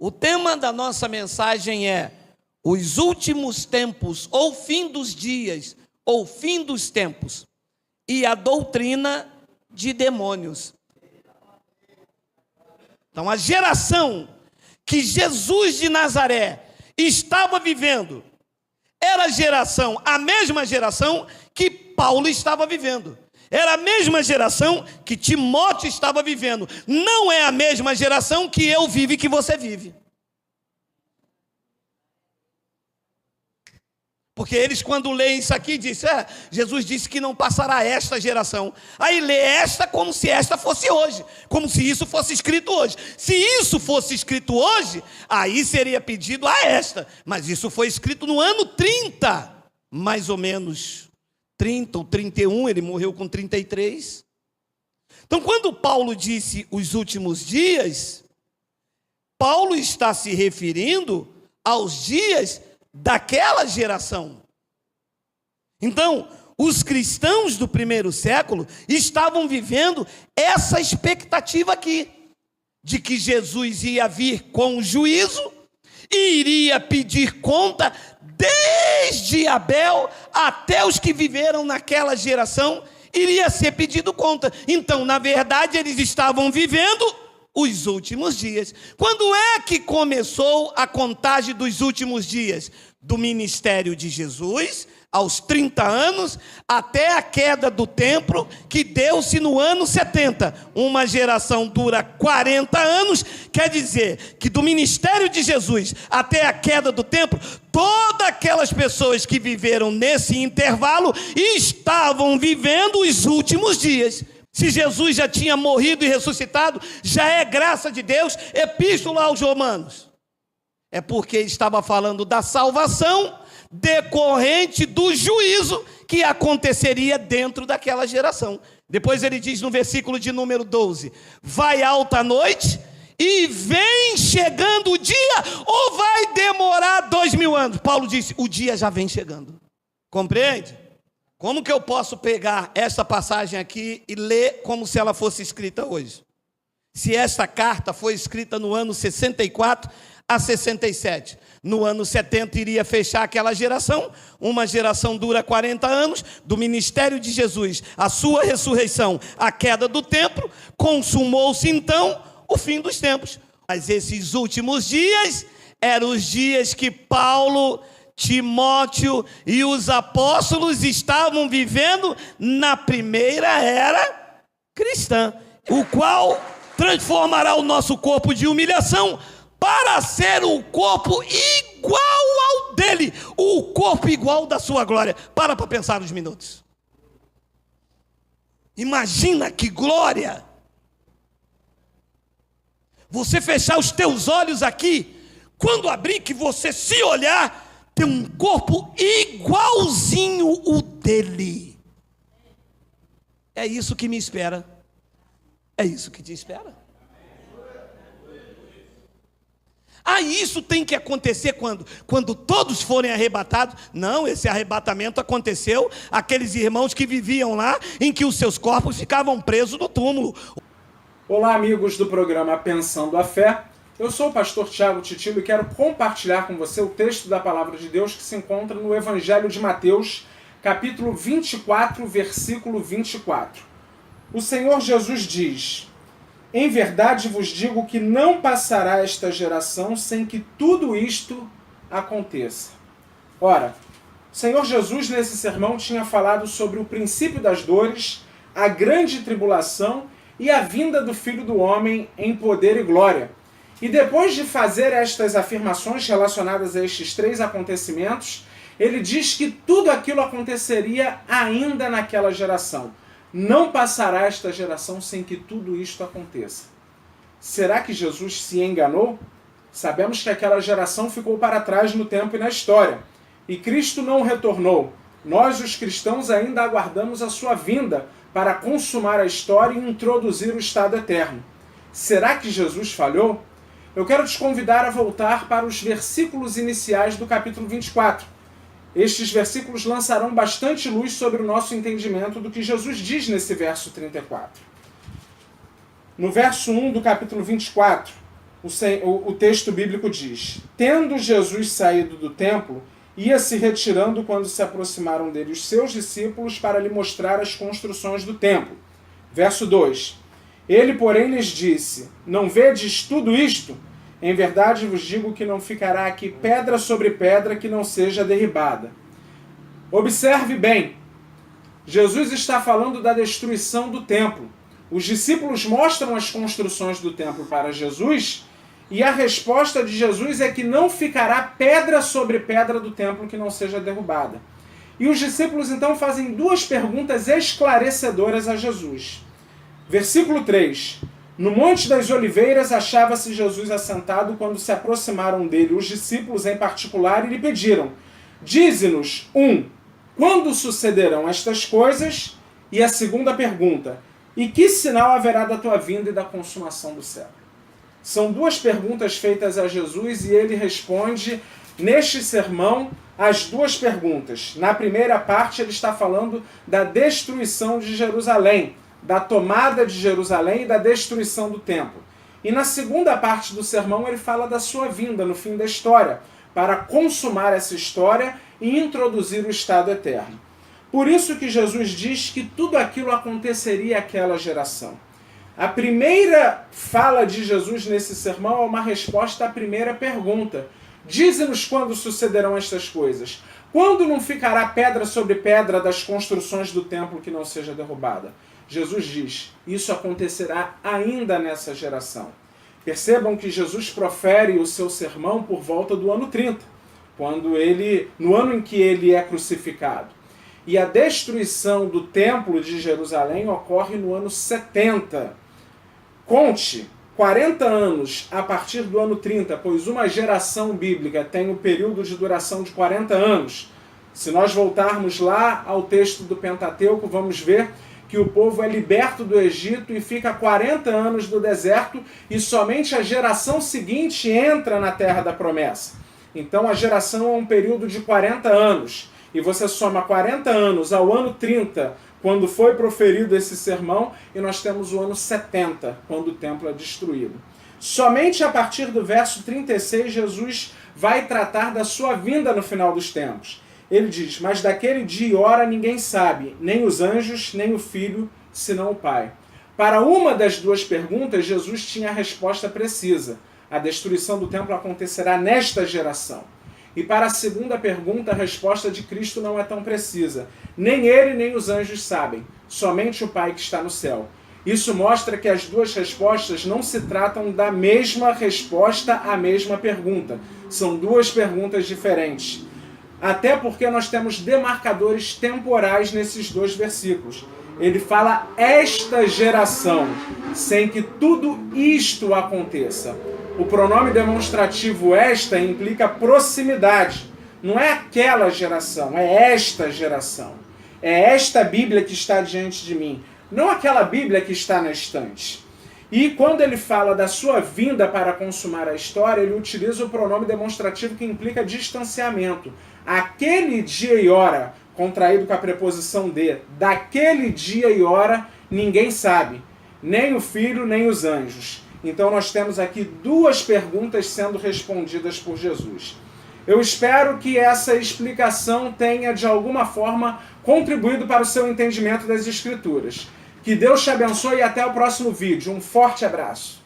O tema da nossa mensagem é os últimos tempos, ou fim dos dias, ou fim dos tempos, e a doutrina de demônios. Então, a geração que Jesus de Nazaré estava vivendo era a mesma geração que Paulo estava vivendo. Era a mesma geração que Timóteo estava vivendo. Não é a mesma geração que eu vivo e que você vive. Porque eles, quando leem isso aqui, dizem, Jesus disse que não passará esta geração. Aí lê esta como se esta fosse hoje, como se isso fosse escrito hoje. Se isso fosse escrito hoje, aí seria pedido a esta. Mas isso foi escrito no ano 30, mais ou menos. 30 ou 31, ele morreu com 33. Então, quando Paulo disse os últimos dias, Paulo está se referindo aos dias daquela geração. Então, os cristãos do primeiro século estavam vivendo essa expectativa aqui, de que Jesus ia vir com juízo e iria pedir conta desde Abel até os que viveram naquela geração, iria ser pedido conta. Então, na verdade, eles estavam vivendo os últimos dias. Quando é que começou a contagem dos últimos dias? Do ministério de Jesus, aos 30 anos, até a queda do templo, que deu-se no ano 70. Uma geração dura 40 anos, quer dizer que do ministério de Jesus até a queda do templo, todas aquelas pessoas que viveram nesse intervalo estavam vivendo os últimos dias. Se Jesus já tinha morrido e ressuscitado, já é graça de Deus. Epístola aos Romanos. É porque estava falando da salvação decorrente do juízo que aconteceria dentro daquela geração. Depois ele diz no versículo de número 12: vai alta a noite e vem chegando o dia, ou vai demorar 2000 anos? Paulo disse, o dia já vem chegando. Compreende? Como que eu posso pegar essa passagem aqui e ler como se ela fosse escrita hoje? Se esta carta foi escrita no ano 64 a 67, no ano 70 iria fechar aquela geração. Uma geração dura 40 anos, do ministério de Jesus, a sua ressurreição, a queda do templo, consumou-se então o fim dos tempos. Mas esses últimos dias eram os dias que Paulo, Timóteo e os apóstolos estavam vivendo na primeira era cristã, o qual transformará o nosso corpo de humilhação para ser o corpo igual ao dele, o corpo igual da sua glória. Para pensar uns minutos. Imagina que glória! Você fechar os teus olhos aqui, quando abrir, que você se olhar, ter um corpo igualzinho o dele. É isso que me espera. É isso que te espera. Isso tem que acontecer quando todos forem arrebatados. Não, esse arrebatamento aconteceu aqueles irmãos que viviam lá, em que os seus corpos ficavam presos no túmulo. Olá, amigos do programa Pensando a Fé. Eu sou o pastor Tiago Titilo e quero compartilhar com você o texto da Palavra de Deus que se encontra no Evangelho de Mateus, capítulo 24, versículo 24. O Senhor Jesus diz: em verdade vos digo que não passará esta geração sem que tudo isto aconteça. Ora, o Senhor Jesus nesse sermão tinha falado sobre o princípio das dores, a grande tribulação e a vinda do Filho do Homem em poder e glória. E depois de fazer estas afirmações relacionadas a estes três acontecimentos, ele diz que tudo aquilo aconteceria ainda naquela geração. Não passará esta geração sem que tudo isto aconteça. Será que Jesus se enganou? Sabemos que aquela geração ficou para trás no tempo e na história. E Cristo não retornou. Nós, os cristãos, ainda aguardamos a sua vinda para consumar a história e introduzir o estado eterno. Será que Jesus falhou? Eu quero te convidar a voltar para os versículos iniciais do capítulo 24. Estes versículos lançarão bastante luz sobre o nosso entendimento do que Jesus diz nesse verso 34. No verso 1 do capítulo 24, o texto bíblico diz: tendo Jesus saído do templo, ia se retirando quando se aproximaram dele os seus discípulos para lhe mostrar as construções do templo. Verso 2. Ele, porém, lhes disse: não vedes tudo isto? Em verdade vos digo que não ficará aqui pedra sobre pedra que não seja derribada. Observe bem, Jesus está falando da destruição do templo. Os discípulos mostram as construções do templo para Jesus, e a resposta de Jesus é que não ficará pedra sobre pedra do templo que não seja derrubada. E os discípulos então fazem duas perguntas esclarecedoras a Jesus. Versículo 3. No Monte das Oliveiras achava-se Jesus assentado quando se aproximaram dele os discípulos em particular e lhe pediram: dize-nos, quando sucederão estas coisas? E a segunda pergunta: e que sinal haverá da tua vinda e da consumação do século? São duas perguntas feitas a Jesus e ele responde neste sermão as duas perguntas. Na primeira parte ele está falando da destruição de Jerusalém, da tomada de Jerusalém e da destruição do templo. E na segunda parte do sermão ele fala da sua vinda no fim da história, para consumar essa história e introduzir o estado eterno. Por isso que Jesus diz que tudo aquilo aconteceria àquela geração. A primeira fala de Jesus nesse sermão é uma resposta à primeira pergunta. Dize-nos quando sucederão estas coisas. Quando não ficará pedra sobre pedra das construções do templo que não seja derrubada? Jesus diz: isso acontecerá ainda nessa geração. Percebam que Jesus profere o seu sermão por volta do ano 30, no ano em que ele é crucificado. E a destruição do templo de Jerusalém ocorre no ano 70. Conte 40 anos a partir do ano 30, pois uma geração bíblica tem um período de duração de 40 anos. Se nós voltarmos lá ao texto do Pentateuco, vamos ver que o povo é liberto do Egito e fica 40 anos no deserto e somente a geração seguinte entra na terra da promessa. Então a geração é um período de 40 anos. E você soma 40 anos ao ano 30, quando foi proferido esse sermão, e nós temos o ano 70, quando o templo é destruído. Somente a partir do verso 36, Jesus vai tratar da sua vinda no final dos tempos. Ele diz: mas daquele dia e hora ninguém sabe, nem os anjos, nem o Filho, senão o Pai. Para uma das duas perguntas, Jesus tinha a resposta precisa. A destruição do templo acontecerá nesta geração. E para a segunda pergunta, a resposta de Cristo não é tão precisa. Nem ele, nem os anjos sabem. Somente o Pai que está no céu. Isso mostra que as duas respostas não se tratam da mesma resposta à mesma pergunta. São duas perguntas diferentes. Até porque nós temos demarcadores temporais nesses dois versículos. Ele fala esta geração, sem que tudo isto aconteça. O pronome demonstrativo esta implica proximidade. Não é aquela geração, é esta geração. É esta Bíblia que está diante de mim, não aquela Bíblia que está na estante. E quando ele fala da sua vinda para consumar a história, ele utiliza o pronome demonstrativo que implica distanciamento. Aquele dia e hora, contraído com a preposição de, daquele dia e hora, ninguém sabe, nem o Filho, nem os anjos. Então nós temos aqui duas perguntas sendo respondidas por Jesus. Eu espero que essa explicação tenha, de alguma forma, contribuído para o seu entendimento das Escrituras. Que Deus te abençoe e até o próximo vídeo. Um forte abraço.